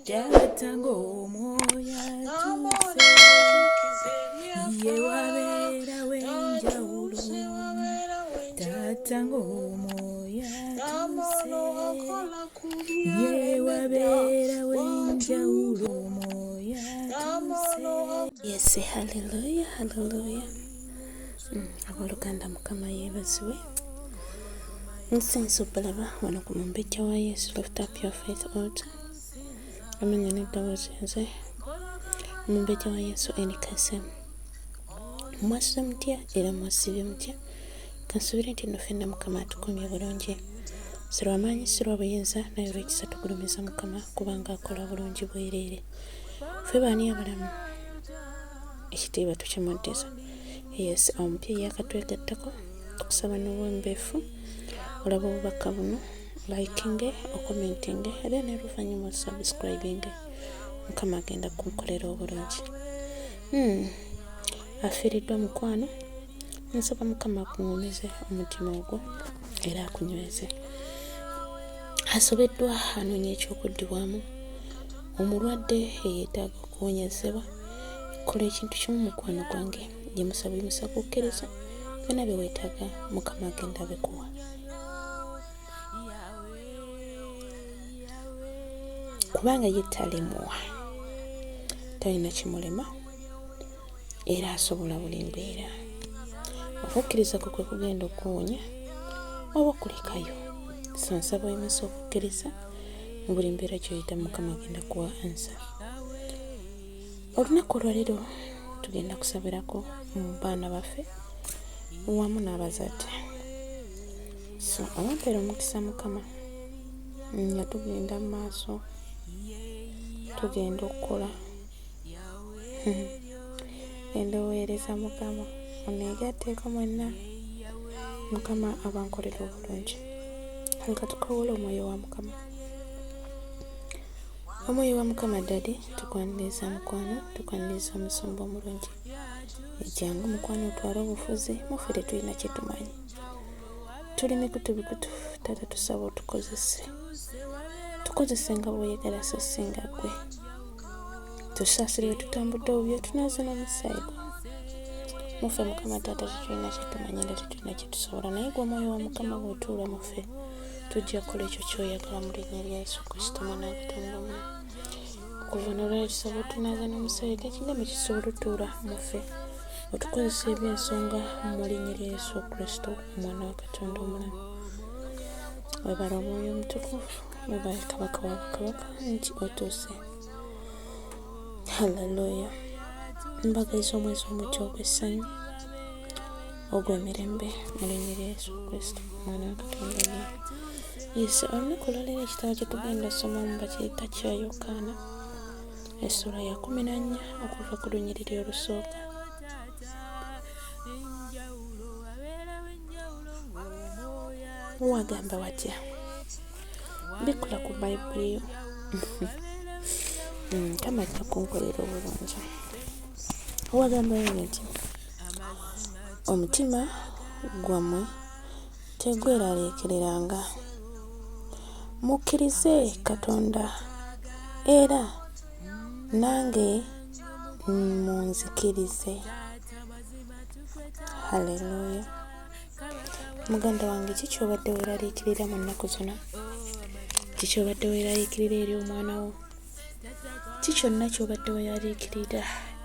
Jatango moya tuse ye wabera wenjawulo Jatango moya tuse ye wabera wenjawulo moya tuse. Yes, hallelujah, hallelujah. Aboluganda mukama yebaziwe. Nsinzi okulaba wano ku mumbejja wa Yesu. Lift up your faith altar. Amenya n'eddoboozi nze omumbejja wa Yesu enikase. Mwasize mutya era mwasibye mutya. Kansubire nti nno ffenna mukama atukumye bulungi. Si lw'amaanyi si lwa buyinza naye olw'ekisa tugulumiza mukama kubanga akola bulungi bwereere. Ffe baani abalamu ekitiibwa tukimuddeza. Yes, omupya yakatwegattako tukusaba n'obwembeefu olaba obubaka buno likinge okomentinge era n'oluvannyuma subscribinge. Mukama agenda kunkolera obulungi. Afiiriddwa mukwano nsaba mukama akuŋŋumize omutima ogwo era akunyweze. Asobeddwa anoonya ekyokuddibwamu. Omulwadde eyeetaaga okuwonyezebwa. Kola ekintu kimu mukwano gwange yemusaba kukkiriza byonna bye weetaaga mukama agenda abikuwa. Kubanga ye talemuwa, talina kimulema era asobola buli mbeera. Okukkiriza kwe kugenda okuwonya oba okulekayo. So nsaba oyinza okukkiriza mu buli mbeera gy'oyita mukama agenda kuwa ansa. Olunaku olwaleero tugenda kusabirako mu baana baffe wamu nabazade. So abampeera omukisa mukama nga tugenda mu maaso tugenda okukola endoweereza mukama oneegatteeko mwenna mukama abankolera obulungi. Nga tukawula omwoyo wa mukama. Omwoyo wa mukama dadi tukwaniriza mukwano tukwaniriza omusumba omulungi. Ejjangu mukwano otwala obufuzi muffe tetulina kye tumanyi. Tuli mikutu bikutu taata tusaba otukozese. Tukozese nga bw'oyagala so singa ggwe. Tusaasire bwe tutambudde obubi otunaaze n'omusaayi gwo. Muffe mukama taata tetulina kye tumanyi era tetulina kye tusobola naye gwe omwoyo wa mukama bw'otuula muffe tujja kukola ekyo ky'oyagala mu linnya lya Yesu Kristo mwana wa Katonda omulamu. Okuva n'olwali tusaba otunaaze n'omusaayi g'ekigambo kisobola otuula muffe otukozesa eby'ensonga mu linnya lya Yesu Kristo omwana wa Katonda omulamu. Webala omwoyo omutukuvu webale kabaka wa bakabaka nti otuuse. Haleluya. Mbagaliza omwezi omuggya ogw'essanyu ogw'emirembe mu linnya lya Yesu Kristo omwana wa Katonda omulamu. Yes, olunaku olwaleero ekitabo kye tugenda osomamu bakiyita kya Yokaana essula ya 14 okuva ku lunyiriri olusooka. Wagamba watya? Bikula ku Bayibuli yo. Kama ajja kunkolera obulungi. Wagamba nti omutima gwammwe tegweraliikiranga. Mukkirize Katonda era nange munzikirize. Haleluya. Muganda wange kiki obadde weeraliikirira mu nnaku zino? Kiki obadde weeraliikirira eri omwana wo? Kiki kyonna ky'obadde weeraliikirira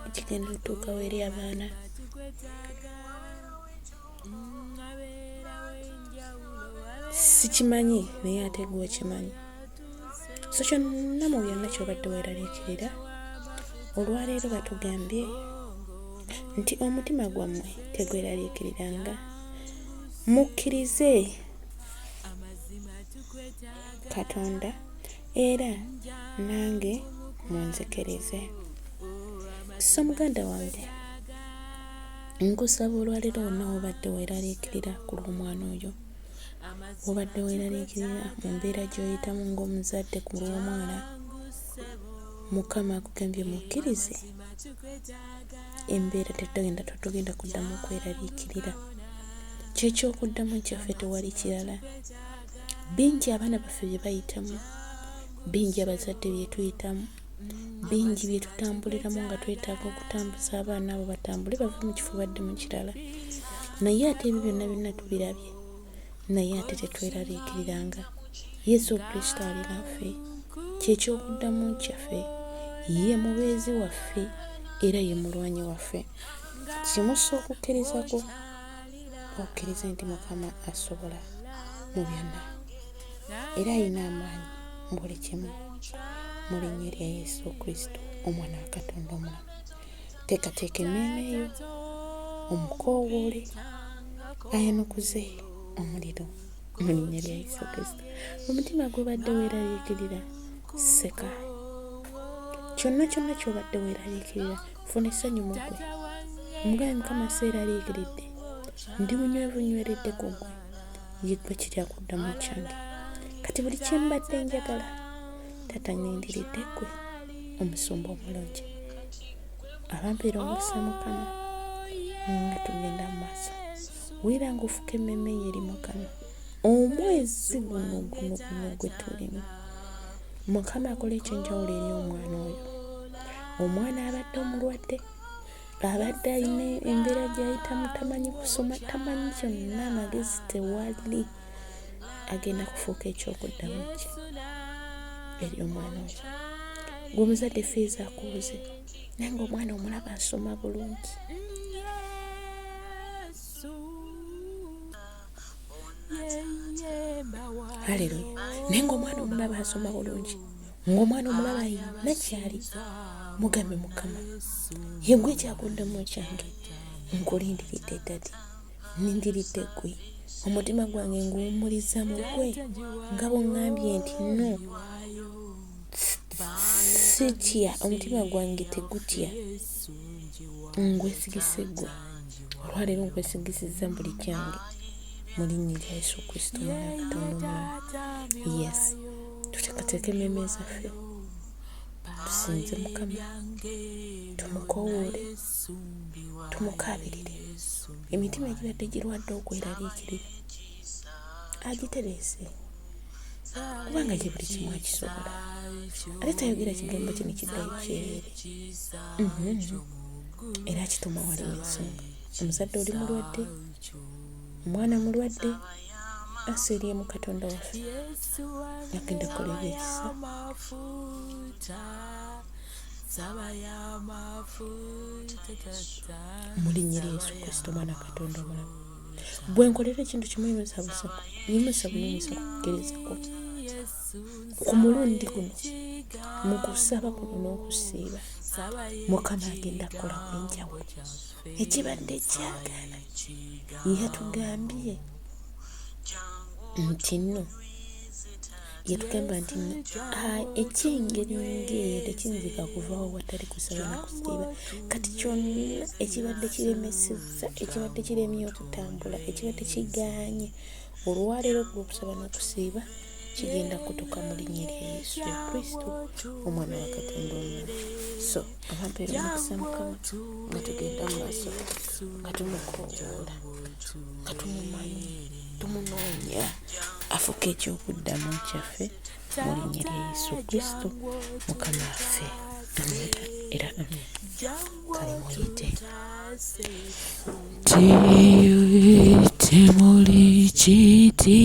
ekigenda otuukawo eri abaana? Sikimanyi naye ate gwe okimanyi. So kyonna mu byonna ky'obadde weeraliikirira olwaleero batugambye nti omutima gwammwe tegweraliikiriranga. Mukkirize Katonda era nange munzikirize. So muganda wange nkusaba olwaleero wonna wobadde weeraliikirira ku lw'omwana oyo. Wobadde weeraliikirira mu mbeera gy'oyitamu ng'omuzadde ku lw'omwana. Mukama akugambye mukkirize. Embeera tetugenda kuddamu okweraliikirira. Ky'ekyokuddamu kyaffe tewali kirala. Bingi abaana baffe bye bayitamu bingi abazadde bye tuyitamu, bingi bye tutambuliramu nga twetaaga okutambuza abaana abo batambule bave mu kifo badde mu kirala. Naye ate ebyo byonna tubirabye, naye ate tetweraliikiriranga. Yesu Kristo ali naffe, ky'ekyokuddamu kyaffe, ye mubeezi waffe era ye mulwanyi waffe. Kimusa okukkirizako, okkirize nti Mukama asobola mu byonna era alina amaanyi mu buli kimu. Mu linnya lya Yesu Kristo, omwana wa Katonda omulamu. Teekateeka emmeeme eyo, omukoowoole, ayanukuze omuliro mu linnya lya Yesu Kristo. Omutima gw'obadde weeraliikirira, seka. Kyonna ky'obadde weeraliikirira, funa essanyu mu ggwe. Omugabe Mukama seeraliikiridde, ndi bunywevu nyweredde ku ggwe, ye ggwe kirya kuddamu kyange. Kati buli kye mbadde njagala, Taata nnindiridde ggwe, omusumba omulungi. Abampeera omukisa Mukama nga tugenda mu maaso. Wulira ng'ofuka emmeeme ye eri Mukama. Omwezi guno gwe tulimu, Mukama akola ekyenjawulo eri omwana oyo. Omwana abadde omulwadde, abadde alina embeera gy'ayitamu, tamanyi kusoma, tamanyi kyonna, amagezi tewali. Agenda kufuuka ekyokuddamu kye eri omwana oyo. Gwe omuzadde feeza akubuze, naye ng'omwana omulaba asoma bulungi. Haleluya. Naye ng'omwana omulaba asoma bulungi, ng'omwana omulaba ayina kyali, mugambe Mukama, yegwe ekyakuddamu kyange, nkulindiridde ddadi, nindiridde ggwe. Omutima gwange nguwummuliza mu ggwe, nga bw'oŋŋambye nti no sitya, omutima gwange tegutya, ngwesigise ggwe. Olwaleero nkwesigisizza buli kyange mu linnya lya Yesu Kristo, omwana wa Katonda omulamu. Yes, tuteekateeka emmeeme zaffe, tusinze Mukama, tumukoowoole, tumukaabirire. Emitima egibadde girwadde okweraliikirira agitereese, kubanga ye buli kimu akisobola. Ate tayogera kigambo kino kiddayo kyereere, era akituma wali ensonga. Omuzadde oli mulwadde, omwana mulwadde, aseeriye mu Katonda waffe, agenda kukolera ekisa. Mu linnya lya Yesu Kristo, omwana wa Katonda omulamu. Bwe nkolera ekintu kimu, yimusa buyinza okukkirizako. Ku mulundi guno, mu kusaba kuno n'okusiiba, Mukama agenda kukola bwenjawulo. Ekibadde kyagala, yatugambye nti nno, yatugamba nti ekyengeri ng'eyo tekiyinzika kuvaawo watali kusaba na kusiiba. Kati kyonna ekibadde kiremesezza, ekibadde kiremye okutambula, ekibadde kigaanye, olwaleero lw'okusaba n'okusiiba kigenda kutuuka mu linnya lya Yesu Kristo, omwana wa Katonda omulamu. So abampeera omukisa Mukama, nga tugenda mu maaso, nga tumukoowoola, nga tumumanyi, tumunoonya, afuuka ekyokuddamu kyaffe mu linnya lya Yesu Kristo, Mukama waffe. Amiina era amiina. Kale muyite. Temuli kiti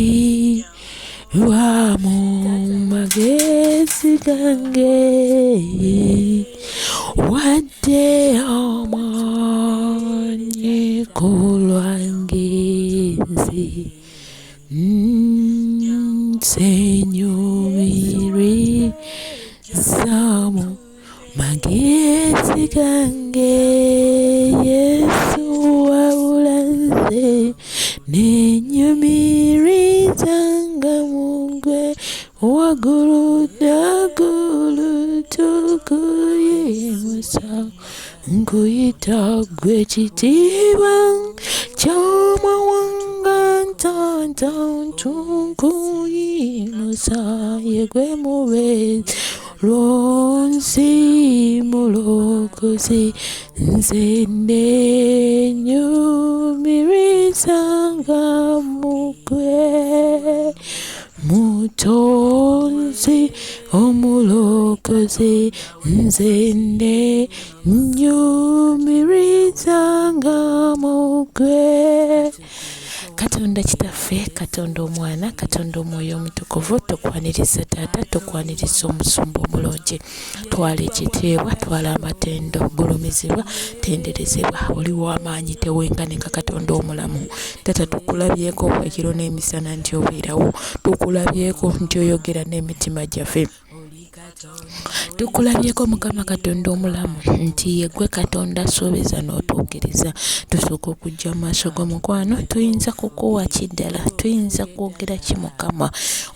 wamu magezi gange, wadde amaanyi kulwange nze, nsenyumirizamu magezi gange. Yesu wabula nze nenyumirizanga mu ggwe, waggulu ddagulu tukuyimusa, nkuyita ggwe kitiibwa ky'amawanga ntantantu, nkuyimusa ye gwe mubeezi lwonsi mulokozi, nze nenyumirizanga mu ggwe. mutonzi omulokozi nzende nyumirizanga mugwe. Katonda kitaffe, Katonda omwana, Katonda omwoyo omutukuvu, tukwaniriza taata, tukwaniriza omusumba omulungi. Twala ekitiibwa, twala amatendo, gulumizibwa, tenderezebwa, oli w'amaanyi tewenkanika Katonda omulamu. Taata tukulabyeko ekiro n'emisana nti obeerawo, tukulabyeko nti oyogera n'emitima gyaffe. Tukulabyeko Mukama Katonda omulamu nti yegwe Katonda asuubiza n'otuukiriza. Tusooka okujja mu maaso g'omukwano, tuyinza kukuwa kiddala, tuyinza kwogera ki Mukama?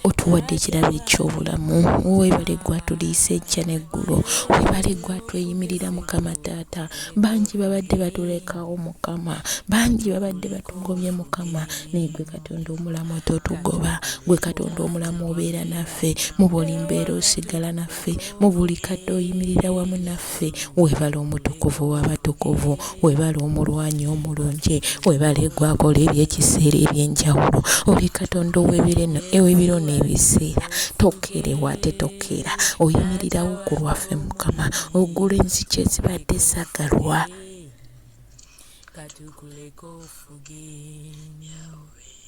Otuwadde ekirabo eky'obulamu. Weebale gwe atuliisa ejja n'eggulo, weebale gwe atweyimirira Mukama Taata. Bangi babadde batulekawo Mukama, bangi babadde batugobye Mukama, naye gwe Katonda omulamu ototugoba. Gwe Katonda omulamu obeera naffe, mu buli mbeera osigala naffe, mu buli kadde oyimirira wamu naffe. Weebale omutukuvu w'abatukuvu, weebale omulwanyi omulungi, weebale gwe akola eby'ekiseera eby'enjawulo. Oli Katonda ow'ebiro n'ebiseera, tokeerewa ate tokeera, oyimirirawo ku lwaffe Mukama, oggula enzigi ezibadde zagalwa.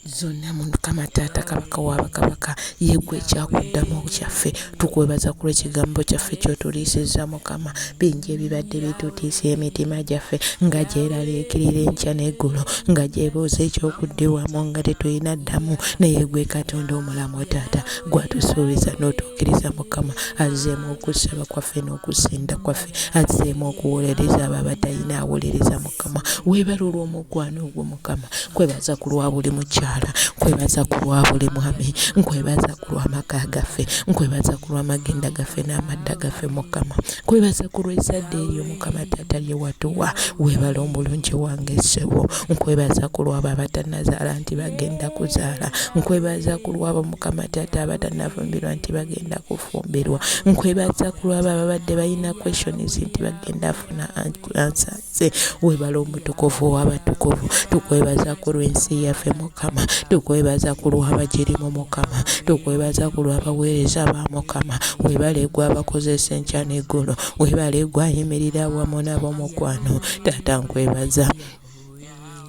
Zonna Mukama Taata Kabaka w'abakabaka, yegwe ekyakuddamu kyaffe. Tukwebaza ku lw'ekigambo kyaffe ky'otuliisizza Mukama. Bingi ebibadde bitutiisa emitima gyaffe, nga gyeraliikirira enkya n'eggulo, nga gyebuuza eky'okuddibwamu nga tetulina ddamu. Naye gwe Katonda omulamu Taata, gwatusuubiza n'otuukiriza Mukama. Azzeemu okusaba kwaffe n'okusinda kwaffe, azzeemu okuwolereza abo abatalina awolereza Mukama. Weebale olw'omukwano ogwo Mukama. Kwebaza ku lwa buli mukyala, nkwebaza ku lwa buli mwami, nkwebaza ku lw'amaka gaffe, nkwebaza ku lw'amagenda gaffe n'amadda gaffe Mukama. Nkwebaza ku lw'ezzadde eryo Mukama Taata lye watuwa. Weebale omulungi wange ssebo, nkwebaza ku lw'abo abatannazaala nti bagenda kuzaala, nkwebaza ku lw'abo Mukama Taata abatannafumbirwa nti bagenda kufumbirwa, nkwebaza ku lw'abo ababadde balina questions nti bagenda funa answers. Weebale omutukuvu w'abatukuvu, tukwebaza ku lw'ensi yaffe Mukama, tukwebaza ku lw'abagirimu Mukama, tukwebaza ku lw'abaweereza ba Mukama. Weebale gwe abakozesa enkya n'eggulo, weebale gwe ayimirira wamu nabo mukwano. Taata nkwebaza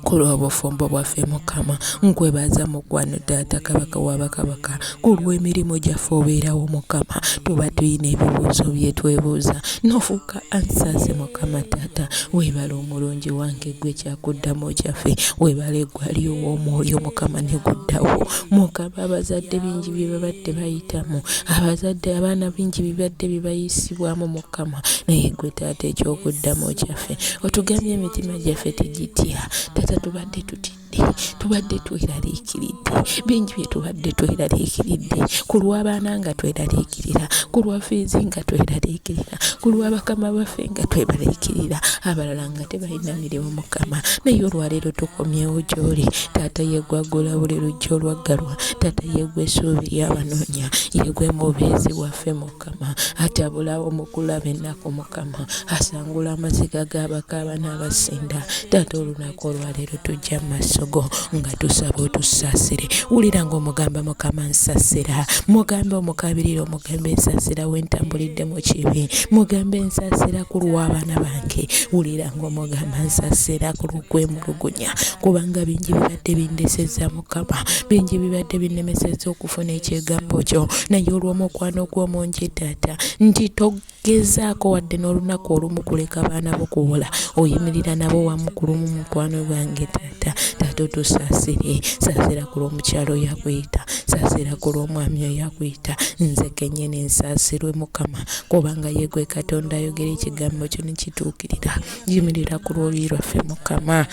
ku lw'obufumbo bwaffe Mukama, nkwebaza mukwano Taata Kabaka w'abakabaka, ku lw'emirimu gyaffe obeerawo Mukama. Tuba tuyina ebibuuzo bye twebuuza n'ofuuka answers Mukama Taata. Weebale omulungi wange gwe kyakuddamu kyaffe, weebale gwe aliwo omwoyo Mukama ne guddawo Mukama. Abazadde bingi bye babadde bayitamu, abaana bingi bibadde bibayisibwamu Mukama, naye gwe Taata ekyokuddamu kyaffe otugambye emitima gyaffe tegitya. Taata tubadde tutidde, tubadde tweraliikiridde, bingi bye tubadde tweraliikiridde, ku lw'abaana nga tweraliikirira, ku lwa fiizi nga tweraliikirira, ku lw'abakama baffe nga tweraliikirira, abalala nga tebalina mirimu Mukama. Naye olwaleero tukomyewo gy'oli Taata, yegwaggula buli lujja olwaggalwa. Taata yegwe essuubi ly'abanoonya, yegwe mubeezi waffe Mukama, atabula omukulaba ennaku Mukama, asangula amaziga g'abakaaba n'abasinda. Taata olunaku olwaleero tujja mu maaso go nga tusaba otusaasire. Wulira ng'omugamba Mukama nsaasira, mugambe omukabirira, omugambe nsaasira wentambulidde mu kibi, mugambe nsaasira ku lw'abaana bange. Wulira ng'omugamba nsaasira ku lw'okwemulugunya, kubanga bingi bibadde bindesezza Mukama, bingi bibadde binnemesezza okufuna ekigambo kyo. Naye olw'omukwano gw'omungi Taata, nti togezaako wadde n'olunaku olumu kuleka abaana bo kuwola, oyimirira nabo wamu ku lumu mukwano gwange Taata. Taata otusaasire, saasira ku lw'omukyalo yakuyita, saasira ku lw'omwami oyakuyita. Nze kennyini nsaasirwe Mukama, kubanga yegwe Katonda ayogera ekigambo kyo ne kituukirira. Yimirira ku lw'olwi lwaffe Mukama.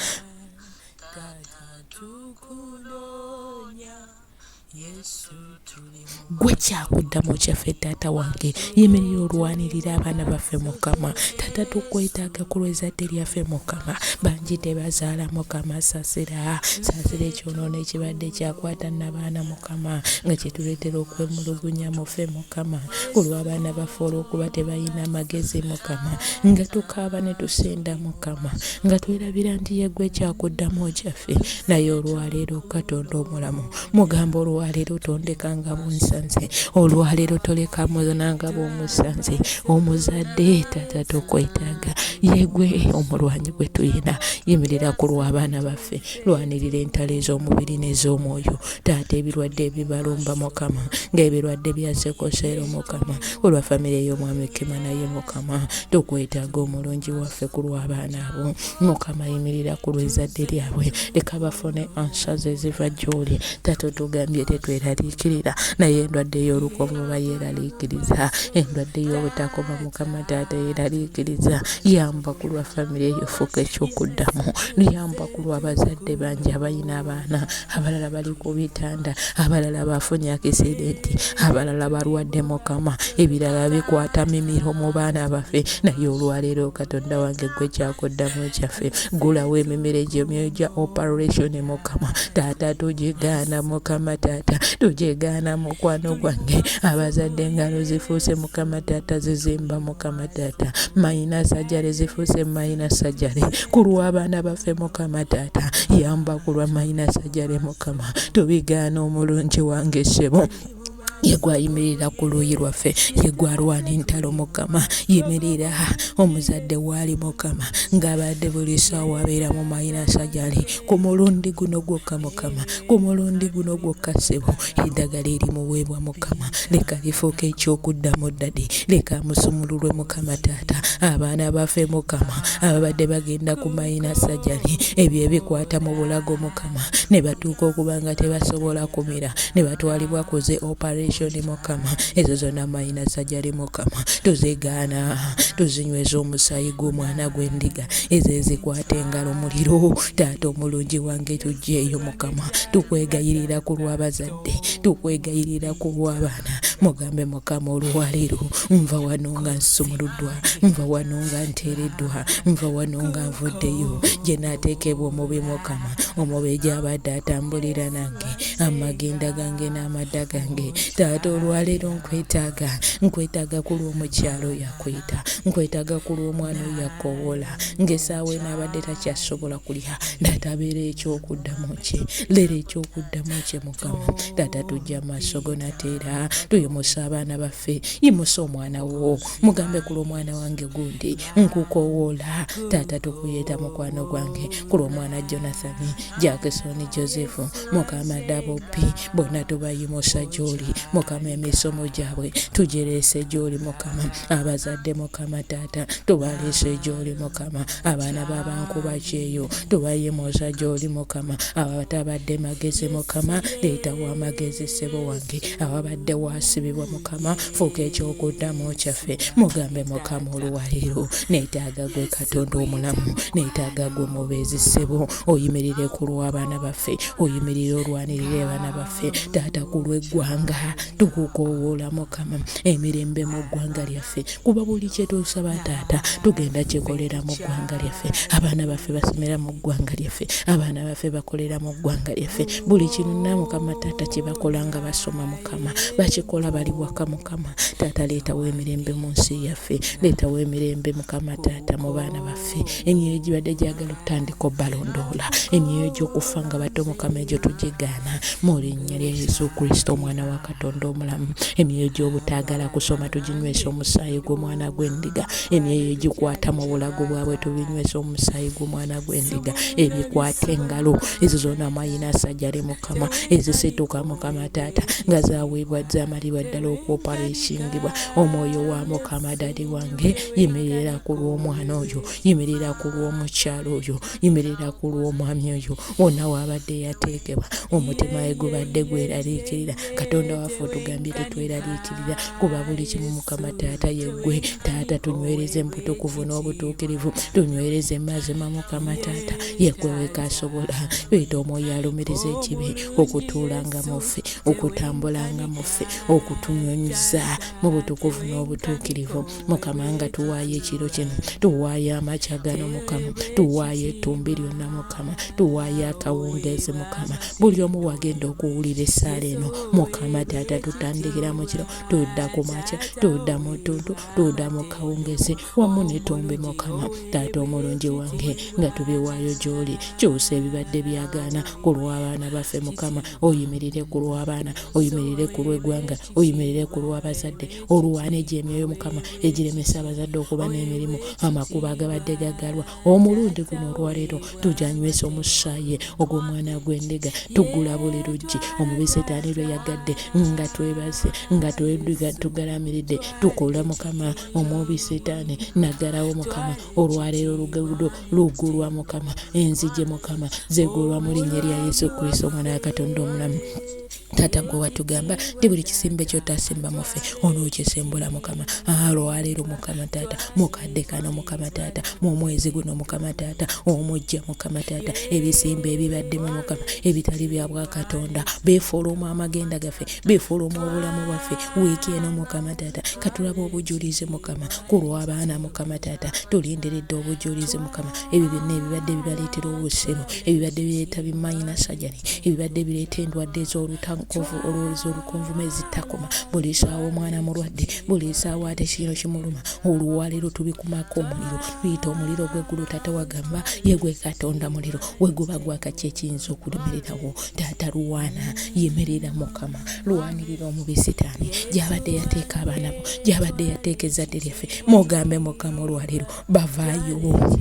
Yesu tulimo gwe kyakuddamu kyaffe taata wange yimirira olwanirira abaana baffe Mukama. Taata tukwetaaga ku lw'ezzadde lyaffe Mukama. Bangi tebazaala Mukama, saasira ekyonoona ekibadde kyakwata n'abaana Mukama nga kyetuleetera okwemulugunya mufe Mukama ku lw'abaana baffe olw'okuba tebalina amagezi Mukama, nga tukaaba ne tusenda Mukama, nga twerabira nti ye gwe kyakuddamu kyaffe. Naye olwaleero Katonda omulamu mugamba olwaleero tondeka nga bunsanze, olwaleero toleka muzona nga bw'omusanze. Omuzadde taata tukwetaaga, ye gwe omulwanyi gwe tuyina. Yimirira ku lw'abaana baffe, lwanirira entalo ez'omubiri n'ez'omwoyo. Taata ebirwadde ebibalumba Mukama, ng'ebirwadde bya ssekoseero Mukama, olwa famire y'omwami Kima naye Mukama tukwetaaga omulungi waffe ku lw'abaana abo Mukama. Yimirira ku lw'ezzadde lyabwe, leka bafune ansaze eziva gy'oli. Taata tugambye tetweraliikirira, naye endwadde y'olukomo oba yeeraliikiriza, endwadde y'obutakoma Mukama taata yeeraliikiriza. Yamba ku lwa famire eyo, fuuka ekyokuddamu. Yamba ku lw'abazadde bangi abalina abaana, abalala bali ku bitanda, abalala bafunye akisidenti, abalala balwadde Mukama, ebirala bikwata mimiro mu baana baffe. Naye olwaleero Katonda wange gwe kyakuddamu kyaffe, gulawo emimiro egyo gya operation Mukama taata tugigaana Mukama taata tugigaana mukwano gwange. Abazadde engalo zifuuse Mukama taata zizimba Mukama taata, mayina sajjale zifuuse mayina sajjale ku lw'abaana baffe Mukama taata. Yamba ku lwa mayina sajjale Mukama, tubigaana omulungi wange ssebo. Yegwayimirira ku luuyi lwaffe, yegwalwana entalo Mukama. Yimirira omuzadde waali Mukama ng'abadde buli ssaawa abeera mu mayina sajjali ku mulundi guno gwokka Mukama, ku mulundi guno gwokka ssebo. Eddagala erimuweebwa Mukama leka lifuuke ekyokuddamu ddadi, leka musumululwe Mukama taata. Abaana baffe Mukama ababadde bagenda ku mayina sajjali, ebyo ebikwata mu bulago Mukama, ne batuuka okuba nga tebasobola kumira, ne batwalibwa ku ze operation Mukama, ezo zonna mayina sajjali Mukama tuzigaana, tuzinyweza omusaayi gw'omwana gw'endiga, ezo ezikwata engalo muliro. Taata omulungi wange tuggyeeyo Mukama, tukwegayirira ku lw'abazadde, tukwegayirira ku lw'abaana. Mugambe Mukama olwaleero nva wano nga nsumuluddwa, nva wano nga nteereddwa, nva wano nga nvuddeyo gye naateekebwa omubi Mukama, omubi gy'abadde atambulira nange, amagenda gange n'amadda gange. Taata olwaleero nkwetaaga ku lw'omukyalo yakwita, nkwetaaga ku lw'omwana oyo yakoowola ng'essaawa enaabadde takyasobola kulya. Taata abeera ekyokuddamu kye, leero ekyokuddamu kye Mukama. Taata tujja maaso go nateera, tuyimusa abaana baffe, yimusa omwana wo. Mugambe ku lw'omwana wange gundi nkukoowoola. Taata tukuyeta mukwano gwange ku lw'omwana Jonathan, Jackson, Joseph, Mukama Dabopi, bonna tubayimusa gy'oli Mukama. Emisomo gyabwe tugireese gy'oli Mukama. Abazadde Mukama taata tubaleese gy'oli Mukama. Abaana b'abankuba kyeyo tubayimusa gy'oli Mukama. Abatabadde magezi Mukama leetawo amagezi ssebo wange. Ababadde waasibibwa Mukama fuuka ekyokuddamu kyaffe. Mugambe Mukama olwaleero neetaaga gwe Katonda omulamu, neetaaga gwe mubeezi ssebo. Oyimirire ku lw'abaana baffe, oyimirire olwanirire abaana baffe taata ku lw'eggwanga. Tukukoowoola Mukama emirembe mu ggwanga lyaffe, kuba buli kye tusaba taata tugenda kikolera mu ggwanga lyaffe. Abaana baffe basomera mu ggwanga lyaffe, abaana baffe bakolera mu ggwanga lyaffe. Buli kintu Mukama taata kye bakola nga basoma Mukama bakikola bali waka Mukama. Taata leetawo emirembe mu nsi yaffe, leetawo emirembe Mukama taata mu baana baffe. Emyoyo gibadde gyagala okutandika obbalondoola, emyoyo gy'okufa nga bato Mukama egyo tugigaana mu linnya lya Yesu Kristo omwana wa Katonda omulamu. Emyoyo gy'obutaagala kusoma tuginywesa omusaayi gw'omwana gw'endiga, emyoyo egikwata mu bulago bwabwe tubinywesa omusaayi gw'omwana gw'endiga. Ebikwata engalo ezo zonna mayina sajjale Mukama, ezisituka Mukama taata nga zaweebwa zaamalibwa ddala okwopareshingibwa. Omwoyo wa Mukama dadi wange yimirira ku lw'omwana oyo, yimirira ku lw'omukyalo oyo, yimirira ku lw'omwami oyo wonna wabadde yateekebwa. Omutima we gubadde gweraliikirira, Katonda waffe ffe otugambye tetweraliikirira kuba buli kimu Mukama Taata yeggwe. Taata tunywereze mubutukuvu n'obutuukirivu, tunywereze mazima Mukama Taata yeggwe wekaasobola. Twita Omwoyo alumiriza ekibi okutuulanga mu ffe, okutambulanga mu ffe, okutunyonyiza mu butukuvu n'obutuukirivu Mukama, nga tuwaayo ekiro kino, tuwaayo amakya gano Mukama, tuwaayo ettumbi lyonna Mukama, tuwaayo akawungeezi Mukama. Buli omu wagenda okuwulira essaala eno Mukama Taata, tutandikira mu kiro, tudda ku makya, tudda mu ttuntu, tudda mu kawungeezi wamu n'ettumbi Mukama Taata omulungi wange, nga tubiwaayo gy'oli. Kyusa ebibadde byagaana ku lw'abaana baffe Mukama, oyimirire ku lw'abaana, oyimirire ku lw'eggwanga, oyimirire ku lw'abazadde, olwane gy'emyoyo Mukama egiremesa abazadde okuba n'emirimu, amakubo agabadde gaggalwa omulundi guno olwaleero tujanywesa omusaayi ogw'omwana gw'endiga, tuggula buli luggi omubi Setaani lwe yagadde, nga twebaze, nga tugalamiridde, tukola Mukama omubi Setaani naggalawo Mukama. Olwaleero oluguudo luggulwa Mukama, enzige Mukama zeggulwa mu linnya lya Yesu Kristo Omwana wa Katonda omulamu. Taata gwe watugamba nti buli kisimbe ky'otasimba mu ffe onookisembula Mukama. Olwaleero Mukama Taata, mukadde kano Mukama Taata, mu mwezi guno Mukama Taata omujja Mukama Taata, ebisimbe ebibaddemu Mukama ebitali bya Bwakatonda beefuluma amagenda gaffe, beefuluma obulamu bwaffe wiiki eno Mukama Taata, katulaba obujulizi Mukama ku lw'abaana Mukama Taata, tulindiridde obujulizi Mukama. Ebyo byonna ebibadde bibaleetera obusero, ebibadde bireeta bimayina sajani, ebibadde bireeta endwadde olukonvumo ezitakoma, buli saawa omwana mulwadde, buli saawa ate kino kimuluma, olwaleero tubikumako omuliro, tuyita omuliro gw'eggulu. Taata wagamba yegwe Katonda muliro, weguba gwaka ki ekiyinza okulimirirawo? Taata lwana, yemerera Mukama, lwanirira omubi Setaani gy'abadde yateeka abaana bo, gy'abadde yateeka ezzadde lyaffe. Mugambe Mukama olwaleero bavaayo,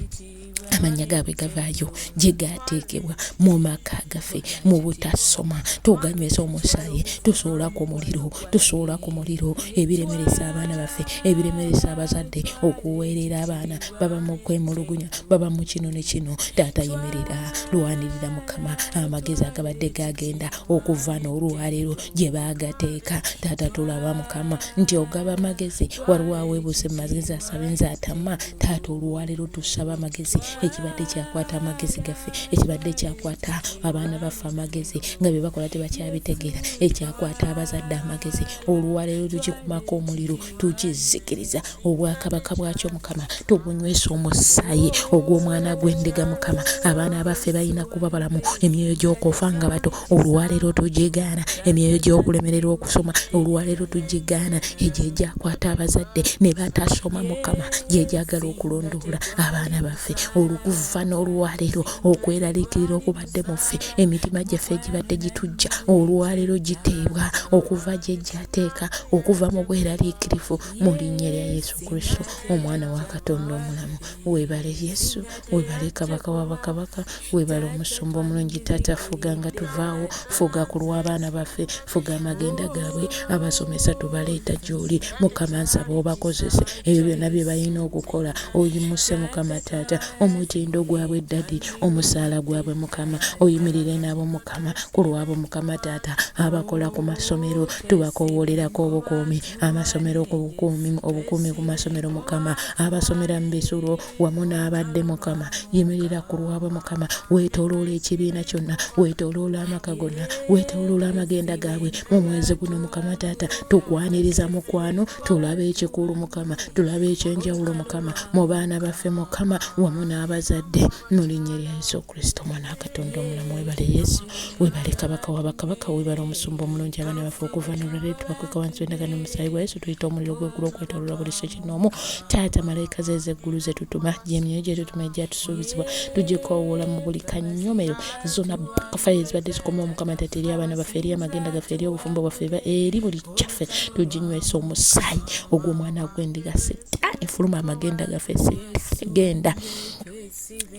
amanya gaabwe gavaayo gye gaateekebwa mu maka gaffe mu butasoma, tuganywesa omusaayi, tusuula ku muliro, tusuula ku muliro ebiremeresa abaana baffe, ebiremeresa abazadde okuweerera abaana, baba mu kwemulugunya, baba mu kino ne kino. Taata yimirira, lwanirira Mukama amagezi agabadde gagenda okuva n'olwaleero gye baagateeka. Taata tulaba Mukama nti ogaba amagezi, waliwo aweebuse mu magezi asaba enze atama. Taata olwaleero tusaba amagezi, ekibadde kyakwata amagezi gaffe, ekibadde kyakwata abaana baffe amagezi nga bye bakola tebakyabitegeera, ekyakwata abazadde amagezi, olwaleero tukikumako omuliro, tukizikiriza obwakabaka bwakyo Mukama, tubunywesa omusaayi ogw'omwana gw'endiga Mukama. Abaana abaffe balina kuba balamu, emyoyo gy'okufa nga bato olwaleero tugigaana, emyoyo gy'okulemererwa okusoma olwaleero tugigaana, egyo egyakwata abazadde ne batasoma Mukama, gye gyagala okulondoola abaana baffe. Okuva n'olwaleero okweraliikirira okubadde mu ffe, emitima gyaffe egibadde gitujja olwaleero giteebwa okuva gye gyateeka, okuva mu bweraliikirivu mu linnya lya Yesu Kristo Omwana wa Katonda omulamu. Weebale Yesu, weebale Kabaka w'abakabaka, weebale Omusumba omulungi. Taata fuga nga tuvaawo, fuga ku lw'abaana baffe, fuga amagenda gaabwe, abasomesa tubaleeta gy'oli Mukama. Nsaba obakozese ebyo byonna bye balina okukola, oyimuse Mukama Taata omutindo gwabwe ddadi, omusaala gwabwe Mukama, oyimirire nabo Mukama ku lwabo Mukama Taata abakola ku masomero, tubakoowolerako obukuumi, amasomero ku obukuumi ku masomero Mukama, abasomera mu bisulo wamu n'abadde Mukama, yimirira ku lwabo Mukama, weetooloola ekibiina kyonna, weetooloola amaka gonna, weetooloola amagenda gaabwe mu mwezi guno Mukama Taata. Tukwaniriza mukwano, tulabe ekikulu Mukama, tulabe ekyenjawulo Mukama mu baana baffe Mukama wamu n'abazadde mu linnya lya Yesu Kristo Omwana wa Katonda omulamu. Weebale Yesu, weebale Kabaka w'abakabaka, weebale Omusumba omulungi. Abaana baffe okuva n'olwaleero tubakweka wansi w'endagaano y'omusaayi gwa Yesu, tuyita omuliro gw'eggulu okwetooloola buli sekinoomu. Taata malayika ze z'eggulu ze tutuma, gy'emyoyo gye tutuma egyatusuubizibwa, tugikoowoola mu buli kanyomero zonna kafayo ezibadde zikoma Mukama Taata eri abaana baffe, eri amagenda gaffe, eri obufumbo bwaffe, eri buli kyaffe, tuginywesa omusaayi ogw'omwana gw'endiga. Setaani fuluma amagenda gaffe, Setaani genda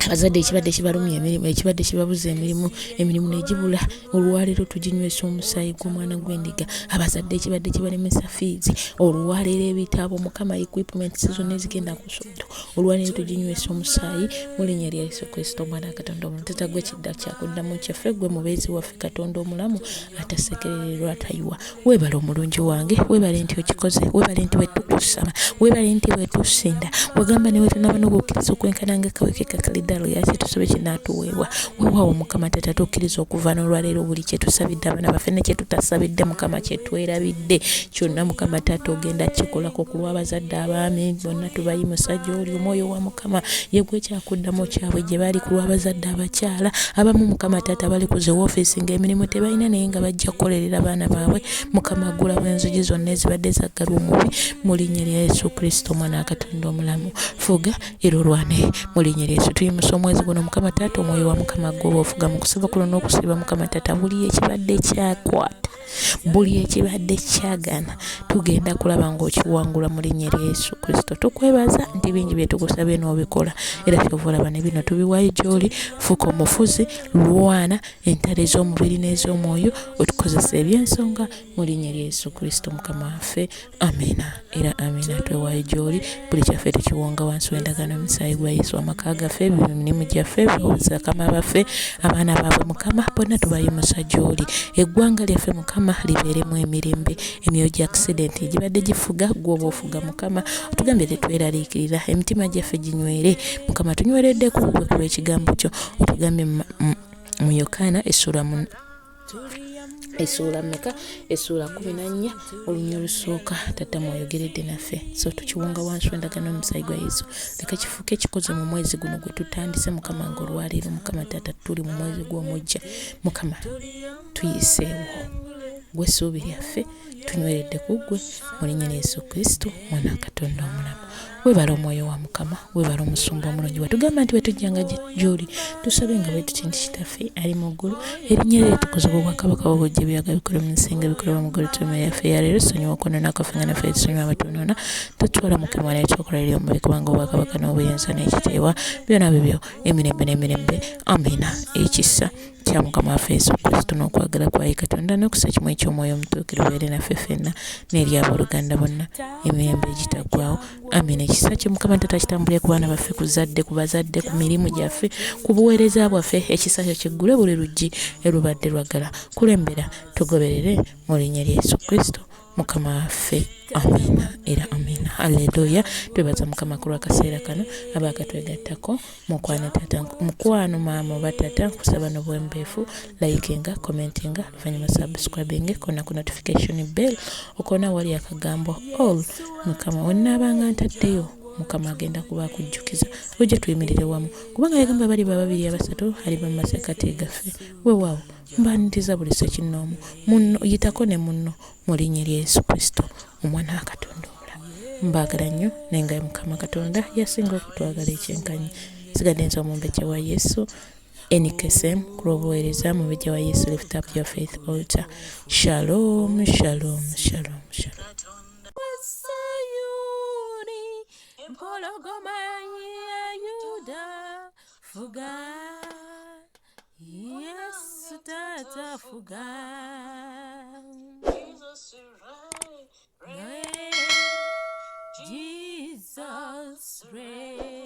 abazadde ekibadde kibalumya emirimu, ekibadde kibabuza emirimu negibula, olwaleero tuginywesa omusaayi gw'omwana gw'endiga. Abazadde ekibadde kibalemesa fiizi, olwaleero ebitabo Mukama equipment zonna ezigenda ku ssomero, olwaleero tuginywesa omusaayi mu linnya lya Yesu Kristo omwana wa Katonda omulamu. Tata gwe kidda kyakuddamu kyaffe, gwe mubeezi waffe Katonda omulamu atasekerererwa atayiwa. Weebale omulungi wange, weebale nti okikoze, weebale nti wetukusaba, weebale nti wetusinda, wagamba ne wetunaba n'okukkiriza okwenkananga kaweke kakaliddalo yaki tusobe kinaatuweebwa. Weewaawo Mukama Tata tukkiriza okuva n'olwaleero buli kye tusabidde abaana baffe ne kye tutasabidde Mukama kye twerabidde kyonna Mukama Tata ogenda kikolako ku lw'abazadde abaami bonna tubayimusa gy'oli. Omwoyo wa Mukama ye gwe kyakuddamu kyabwe gye bali ku lw'abazadde abakyala abamu Mukama Tata bali ku woofiisi ng'emirimu tebalina naye nga bajja kukolerera abaana baabwe. Mukama aggulawo enzigi zonna ezibadde zaggala omubi mu linnya lya Yesu Kristo omwana wa Katonda omulamu. Fuga era olwane mu linnya lya Yesu. Tuyimusa omwezi guno Mukama Tata, omwoyo wa Mukama gw'oba ofuga mu kusiba kuno n'okusiba Mukama Tata, buli ekibadde kyakwata, buli ekibadde kyagana tugenda kulaba ng'okiwangula mu linnya lya Yesu Kristo. Tukwebaza nti bingi bye tukusabye n'obikola era kyova olaba ne bino tubiwaayo gy'oli. Fuka omufuzi, lwana entalo ez'omubiri n'ez'omwoyo, otukozesa eby'ensonga mu linnya lya Yesu Kristo Mukama waffe. Amina era amina. Twewaayo gy'oli, buli kyaffe tukiwonga wansi w'endagaano omusaayi gwa Yesu. Amaka gaffe, emirimu gyaffe, bakama baffe, abaana baabwe Mukama bonna tubayimusa gy'oli. Eggwanga lyaffe Mukama libeeremu emirembe, emyoyo gya accident egibadde gifuga gw'oba ofuga Mukama otugambye tetweraliikirira, emitima gyaffe ginywere Mukama, tunywereddeku gwe ku lw'ekigambo kyo. Otugambye mu Yokaana essula 14 olunya olusooka Tata mwayogeredde naffe, so tukiwunga wansi w'endagaano omusaayi gwa Yesu. Leka kifuuke ekikoze mu mwezi guno gwe tutandise Mukama ng'olwaleero Mukama Tata tuli mu mwezi gw'omujja Mukama tuyiseewo gwe ssuubi lyaffe, tunyweredde ku ggwe mu linnya lya Yesu Kristo mwana wa Katonda omulamu. Weebale omwoyo wa Mukama, weebale omusumba omulungi watugamba nti wetujjanga gy'oli tusabe nga bwe tuti nti Kitaffe ali mu ggulu, erinnya lye litukuzibwe obwakabaka bwo bujje byaga bikole mu nsinga bikolebwa mu ggulu. Ttume yaffe ya leero sonyiwa okwonoona kwaffe nga naffe tusonyiwa abatuunoona, totwala mukama n'ekyokola eri omubiri kubanga obwakabaka n'obuyinza n'ekitiibwa byonna bibyo emirembe n'emirembe. Amina. Ekisa kya Mukama waffe Yesu Kristo n'okwagala kwa Katonda n'okusa kimwe eky'omwoyo omutuukirivu bibeere naffe ffenna n'eri abooluganda bonna emirembe egitaggwaawo. Amina. Ekisa kye Mukama Tata kitambule ku baana baffe, ku zadde, ku bazadde, ku mirimu gyaffe, ku buweereza bwaffe. Ekisa kyo kiggule buli luggi erubadde lwagala. Kulembera tugoberere mu linnya lya Yesu Kristo Mukama waffe. Amina era amina. Haleluya. Twebaza Mukama ku lw'akaseera kano abaakatwegattako. Mukwano maama oba tata kusaba n'obwembeefu, likinga, commentinga, luvannyuma subscribing, kona ku notification bell, okona wali akagambo all. Mukama wennaabanga ntaddeyo Mukama agenda kuba akujjukiza, ojja tuyimirire wamu kubanga yagamba bali babiri abasatu aliba mu masekati gaffe. Weewaawo mbaniriza buli sekinnoomu munno yitako ne munno mu linnya lya Yesu Kristo omwana wa Katonda omulamu. Mbaagala nnyo naye nga Mukama Katonda yasinga okutwagala ekyenkanyi. Sigadde nze omumbejja wa Yesu NKSM ku lw'obuweereza mumbejja wa Yesu. Lift up your faith altar. Shalom, shalom, shalom, shalom. Empologoma ya Yuda fuga, Yesu Tata fuga, Jesus reign.